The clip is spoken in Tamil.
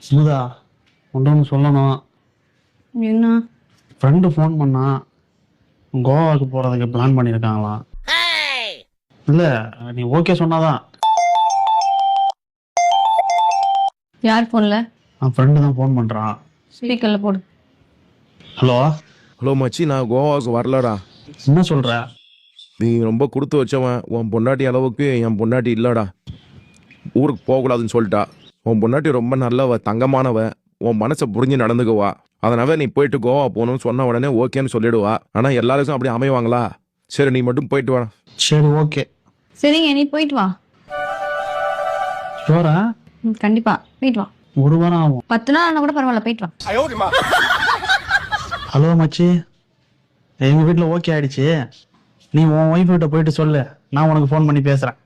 சுமுதா ஒன்று சொல்லணும். என்ன? ஃப்ரெண்டு ஃபோன் பண்ணா கோவாவுக்கு போகிறதுக்கு பிளான் பண்ணியிருக்காங்களாம். இல்லை நீ ஓகே சொன்னாதான். யார் போன்ல? என் ஃப்ரெண்டு தான் ஃபோன் பண்ணுறான். ஸ்பீக்கர்ல போடு. ஹலோ ஹலோ மச்சி, நான் கோவாவுக்கு வரலடா. என்ன சொல்கிற? நீ ரொம்ப கொடுத்து வச்சவன். உன் பொண்டாட்டி அளவுக்கு என் பொண்டாட்டி இல்லைடா. ஊருக்கு போகக்கூடாதுன்னு சொல்லிட்டா. உன் பொண்டாட்டி ரொம்ப நல்லவ, தங்கமானவ, உன் மனசை புரிஞ்சு நடந்துக்குவா. அதனால நீ போயிட்டு கோவா போகணும்னு சொன்ன உடனே ஓகேன்னு சொல்லிடுவா. ஆனால் எல்லாருக்கும் அப்படி அமைவாங்களா? சரி, நீ மட்டும் போயிட்டு வா. சரி ஓகே. சரிங்க, நீ போயிட்டு வா. ஷோரா? கண்டிப்பா போயிட்டு வா. ஒரு வாரம் ஆகும். 10 நாள் ஆனா கூட பரவாயில்ல, போயிட்டு வா. ஹலோ மச்சி, எங்கள் வீட்டில் ஓகே ஆயிடுச்சு. நீ உன் ஒய்ஃப் கிட்ட போயிட்டு சொல்லு, நான் உனக்கு ஃபோன் பண்ணி பேசுகிறேன்.